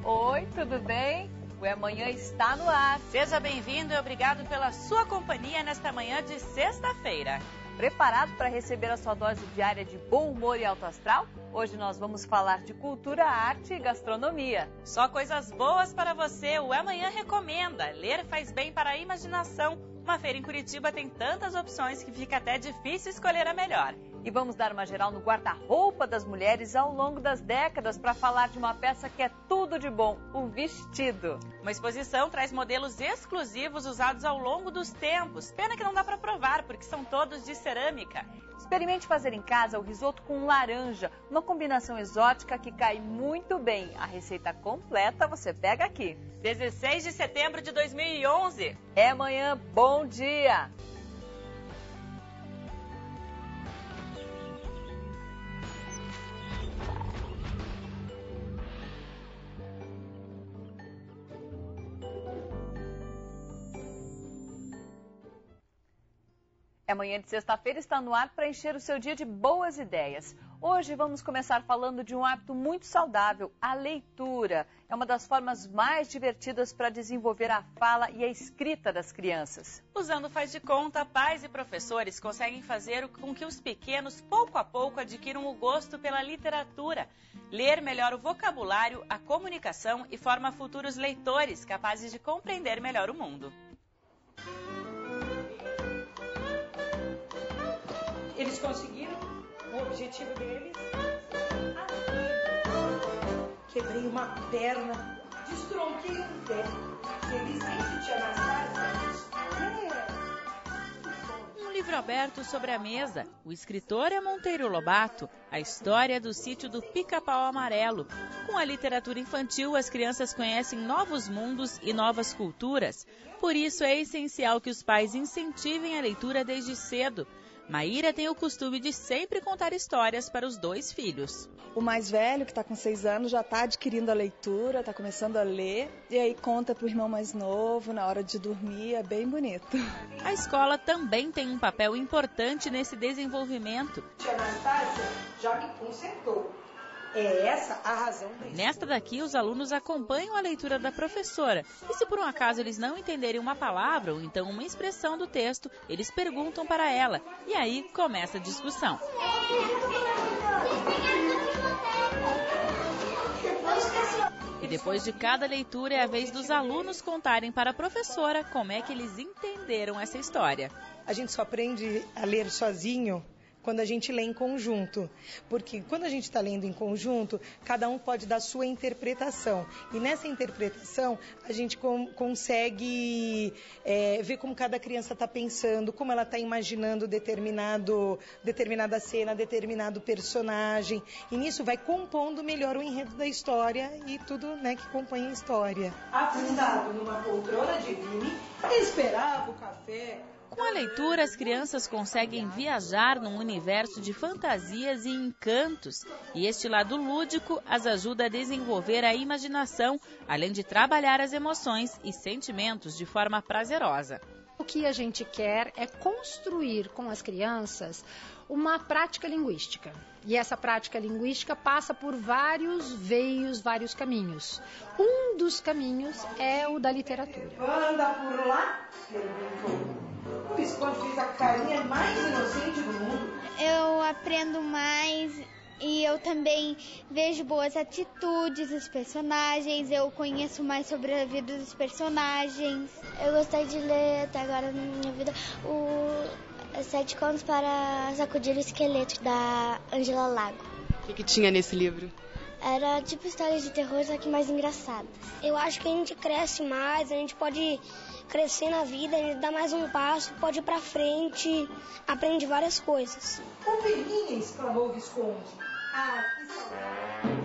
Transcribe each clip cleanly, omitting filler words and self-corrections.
Oi, tudo bem? O É Manhã está no ar. Seja bem-vindo e obrigado pela sua companhia nesta manhã de sexta-feira. Preparado para receber a sua dose diária de bom humor e alto astral? Hoje nós vamos falar de cultura, arte e gastronomia. Só coisas boas para você. O É Manhã recomenda. Ler faz bem para a imaginação. Uma feira em Curitiba tem tantas opções que fica até difícil escolher a melhor. E vamos dar uma geral no guarda-roupa das mulheres ao longo das décadas para falar de uma peça que é tudo de bom, o vestido. Uma exposição traz modelos exclusivos usados ao longo dos tempos. Pena que não dá para provar, porque são todos de cerâmica. Experimente fazer em casa o risoto com laranja, uma combinação exótica que cai muito bem. A receita completa você pega aqui. 16 de setembro de 2011. É amanhã, bom dia! É Manhã de sexta-feira está no ar para encher o seu dia de boas ideias. Hoje vamos começar falando de um hábito muito saudável, a leitura. É uma das formas mais divertidas para desenvolver a fala e a escrita das crianças. Usando faz de conta, pais e professores conseguem fazer com que os pequenos, pouco a pouco, adquiram o gosto pela literatura. Ler melhora o vocabulário, a comunicação e forma futuros leitores capazes de compreender melhor o mundo. Eles conseguiram o objetivo deles. Quebrei uma perna, destronquei um pé. Feliz nem sentia nas caras. Um livro aberto sobre a mesa. O escritor é Monteiro Lobato. A história do sítio do Pica-Pau Amarelo. Com a literatura infantil, as crianças conhecem novos mundos e novas culturas. Por isso é essencial que os pais incentivem a leitura desde cedo. Maíra tem o costume de sempre contar histórias para os dois filhos. O mais velho, que está com 6 anos, já está adquirindo a leitura, está começando a ler. E aí conta para o irmão mais novo, na hora de dormir, é bem bonito. A escola também tem um papel importante nesse desenvolvimento. Tia Anastácia já me consertou. É essa a razão da escola. Nesta daqui, os alunos acompanham a leitura da professora. E se por um acaso eles não entenderem uma palavra ou então uma expressão do texto, eles perguntam para ela. E aí começa a discussão. E depois de cada leitura é a vez dos alunos contarem para a professora como é que eles entenderam essa história. A gente só aprende a ler sozinho quando a gente lê em conjunto, porque quando a gente está lendo em conjunto, cada um pode dar sua interpretação, e nessa interpretação a gente consegue ver como cada criança está pensando, como ela está imaginando determinada cena, determinado personagem, e nisso vai compondo melhor o enredo da história e tudo, né, que compõe a história. Afundado numa poltrona de vime, esperava o café. Com a leitura, as crianças conseguem viajar num universo de fantasias e encantos. E este lado lúdico as ajuda a desenvolver a imaginação, além de trabalhar as emoções e sentimentos de forma prazerosa. O que a gente quer é construir com as crianças uma prática linguística. E essa prática linguística passa por vários veios, vários caminhos. Um dos caminhos é o da literatura. Anda por lá, perguntou. O Visconde fez a carinha mais inocente do mundo. Eu aprendo mais e eu também vejo boas atitudes dos personagens, eu conheço mais sobre a vida dos personagens. Eu gostei de ler até agora na minha vida o 7 Contos para Sacudir o Esqueleto, da Angela Lago. O que tinha nesse livro? Era tipo histórias de terror, só que mais engraçadas. Eu acho que a gente cresce mais, a gente pode crescer na vida, a gente dá mais um passo, pode ir pra frente, aprende várias coisas. Ovelhinha, exclamou o Visconde. Ah, que saudade.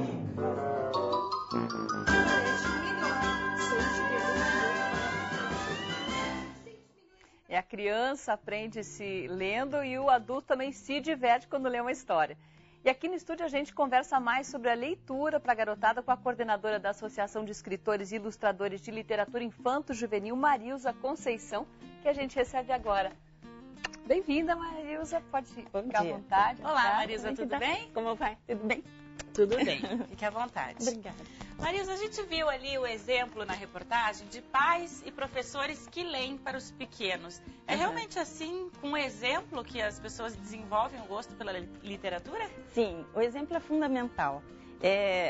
A criança aprende se lendo e o adulto também se diverte quando lê uma história. E aqui no estúdio a gente conversa mais sobre a leitura para a garotada com a coordenadora da Associação de Escritores e Ilustradores de Literatura Infanto-Juvenil, Marilza Conceição, que a gente recebe agora. Bem-vinda, Marilza, pode ficar à vontade. Olá, Marilza, tudo bem? Como vai? Tudo bem? Tudo bem, fique à vontade. Obrigada. Marilza, a gente viu ali o exemplo na reportagem de pais e professores que leem para os pequenos. É realmente assim, com um exemplo, que as pessoas desenvolvem o gosto pela literatura? Sim, o exemplo é fundamental.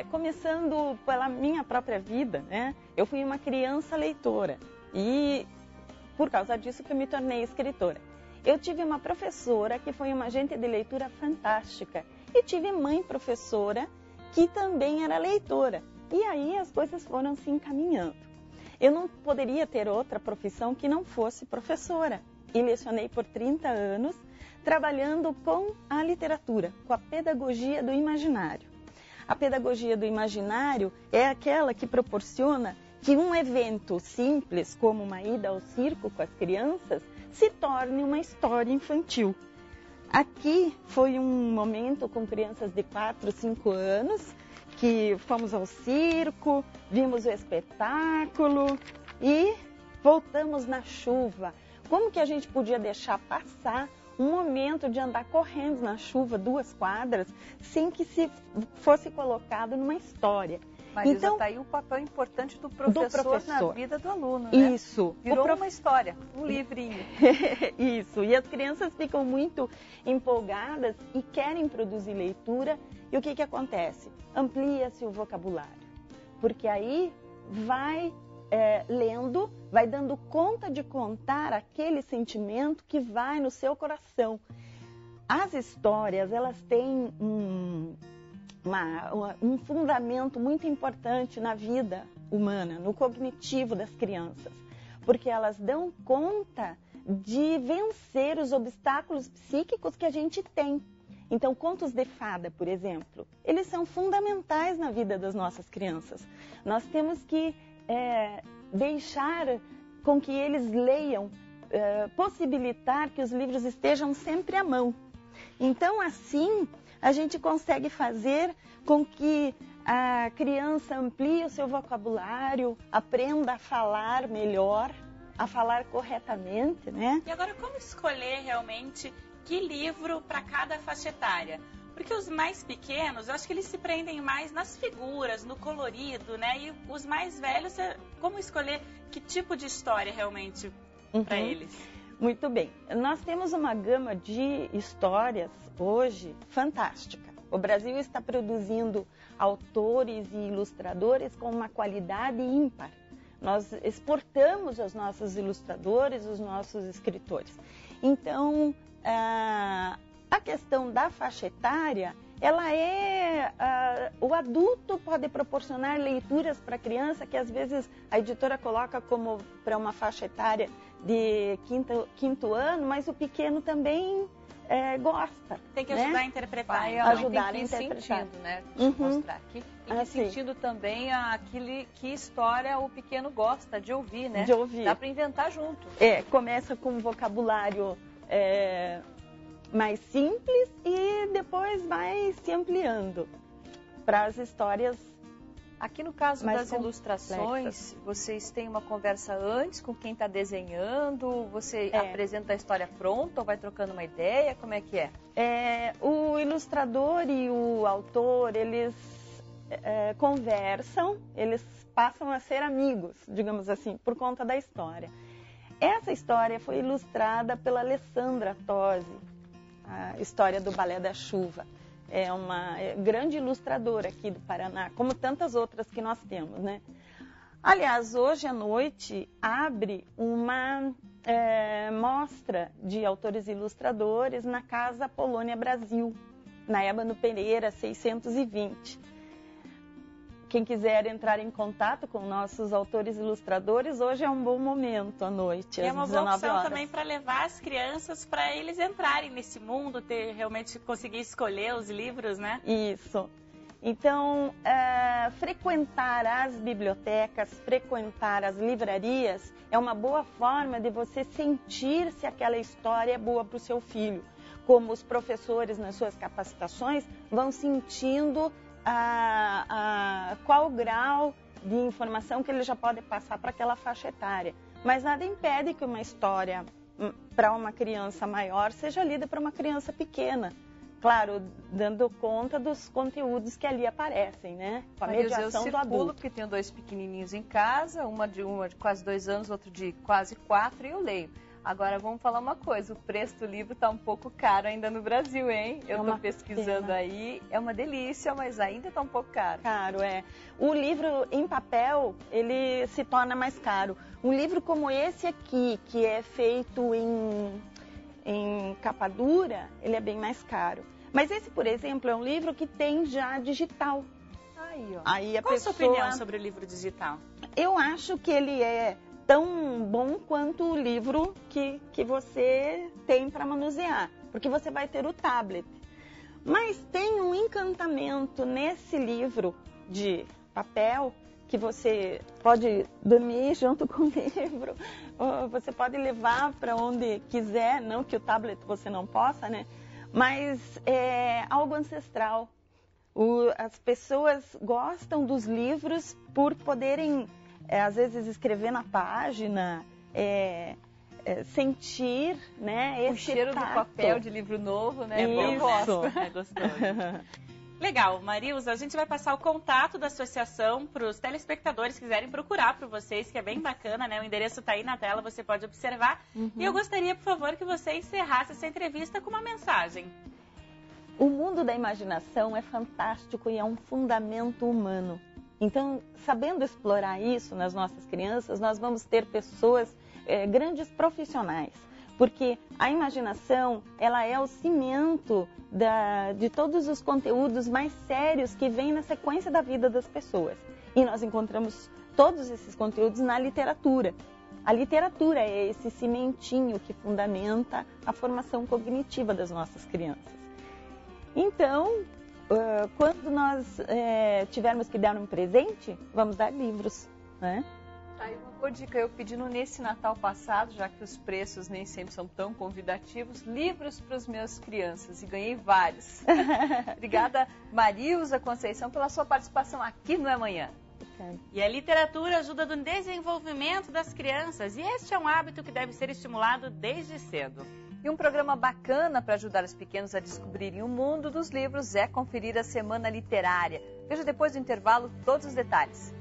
Começando pela minha própria vida, né? Eu fui uma criança leitora e por causa disso que eu me tornei escritora. Eu tive uma professora que foi uma agente de leitura fantástica e tive mãe professora que também era leitora. E aí as coisas foram se encaminhando. Eu não poderia ter outra profissão que não fosse professora. E lecionei por 30 anos, trabalhando com a literatura, com a pedagogia do imaginário. A pedagogia do imaginário é aquela que proporciona que um evento simples, como uma ida ao circo com as crianças, se torne uma história infantil. Aqui foi um momento com crianças de 4, 5 anos, que fomos ao circo, vimos o espetáculo e voltamos na chuva. Como que a gente podia deixar passar um momento de andar correndo na chuva 2 quadras sem que se fosse colocado numa história? Marisa, então, está aí o papel importante do professor na vida do aluno, né? Isso. Virou uma história, um livrinho. Isso. E as crianças ficam muito empolgadas e querem produzir leitura. E o que acontece? Amplia-se o vocabulário. Porque aí vai lendo, vai dando conta de contar aquele sentimento que vai no seu coração. As histórias, elas têm um fundamento muito importante na vida humana, no cognitivo das crianças, porque elas dão conta de vencer os obstáculos psíquicos que a gente tem. Então, contos de fada, por exemplo, eles são fundamentais na vida das nossas crianças. Nós temos que deixar com que eles leiam, possibilitar que os livros estejam sempre à mão. Então, assim, a gente consegue fazer com que a criança amplie o seu vocabulário, aprenda a falar melhor, a falar corretamente, né? E agora, como escolher realmente que livro para cada faixa etária? Porque os mais pequenos, eu acho que eles se prendem mais nas figuras, no colorido, né? E os mais velhos, como escolher que tipo de história realmente para eles? Muito bem. Nós temos uma gama de histórias hoje fantástica. O Brasil está produzindo autores e ilustradores com uma qualidade ímpar. Nós exportamos os nossos ilustradores, os nossos escritores. Então, a questão da faixa etária, ela o adulto pode proporcionar leituras para a criança que às vezes a editora coloca como para uma faixa etária de quinto ano, mas o pequeno também gosta. Tem que ajudar a interpretar. Ajudar tem que ir sentindo, né? Deixa eu mostrar aqui. Tem que ir sentindo também que história o pequeno gosta de ouvir, né? De ouvir. Dá para inventar junto. Começa com um vocabulário mais simples e depois vai se ampliando para as histórias. Aqui no caso das complexas. ilustrações, vocês têm uma conversa antes com quem está desenhando? Você apresenta a história pronta ou vai trocando uma ideia? Como é que é? O ilustrador e o autor, eles conversam, eles passam a ser amigos, digamos assim, por conta da história. Essa história foi ilustrada pela Alessandra Tosi, a história do Balé da Chuva. É uma grande ilustradora aqui do Paraná, como tantas outras que nós temos, né? Aliás, hoje à noite abre uma mostra de autores e ilustradores na Casa Polônia Brasil, na Ébano Pereira 620. Quem quiser entrar em contato com nossos autores e ilustradores, hoje é um bom momento à noite, às 19 horas. É uma boa opção também para levar as crianças para eles entrarem nesse mundo, realmente conseguir escolher os livros, né? Isso. Então, frequentar as bibliotecas, frequentar as livrarias é uma boa forma de você sentir se aquela história é boa para o seu filho. Como os professores nas suas capacitações vão sentindo qual grau de informação que ele já pode passar para aquela faixa etária. Mas nada impede que uma história para uma criança maior seja lida para uma criança pequena. claro, dando conta dos conteúdos que ali aparecem, né? Com a mediação do adulto. Porque tenho 2 pequenininhos em casa, uma de quase 2 anos, outro de quase 4, e eu leio. Agora, vamos falar uma coisa, o preço do livro está um pouco caro ainda no Brasil, hein? Eu estou pesquisando pena. Aí, é uma delícia, mas ainda está um pouco caro. Caro, é. O livro em papel, ele se torna mais caro. Um livro como esse aqui, que é feito em capa dura, ele é bem mais caro. Mas esse, por exemplo, é um livro que tem já digital. Aí, ó. Aí Qual a sua opinião sobre o livro digital? Eu acho que ele é tão bom quanto o livro que você tem para manusear, porque você vai ter o tablet. Mas tem um encantamento nesse livro de papel que você pode dormir junto com o livro, ou você pode levar para onde quiser, não que o tablet você não possa, né? Mas é algo ancestral. As pessoas gostam dos livros por poderem às vezes escrever na página, sentir, né, o cheiro do papel de livro novo, né? Isso. É gostoso. Legal, Marilza, a gente vai passar o contato da associação para os telespectadores que quiserem procurar por vocês, que é bem bacana, né? O endereço está aí na tela, você pode observar. E eu gostaria, por favor, que você encerrasse essa entrevista com uma mensagem. O mundo da imaginação é fantástico e é um fundamento humano. Então, sabendo explorar isso nas nossas crianças, nós vamos ter pessoas, grandes profissionais. Porque a imaginação, ela é o cimento de todos os conteúdos mais sérios que vêm na sequência da vida das pessoas. E nós encontramos todos esses conteúdos na literatura. A literatura é esse cimentinho que fundamenta a formação cognitiva das nossas crianças. Então, quando nós tivermos que dar um presente, vamos dar livros, né? Aí uma boa dica, eu pedindo nesse Natal passado, já que os preços nem sempre são tão convidativos, livros para as minhas crianças, e ganhei vários. Obrigada, Marilza Conceição, pela sua participação aqui no Amanhã. E a literatura ajuda no desenvolvimento das crianças, e este é um hábito que deve ser estimulado desde cedo. E um programa bacana para ajudar os pequenos a descobrirem o mundo dos livros é conferir a Semana Literária. Veja depois do intervalo todos os detalhes.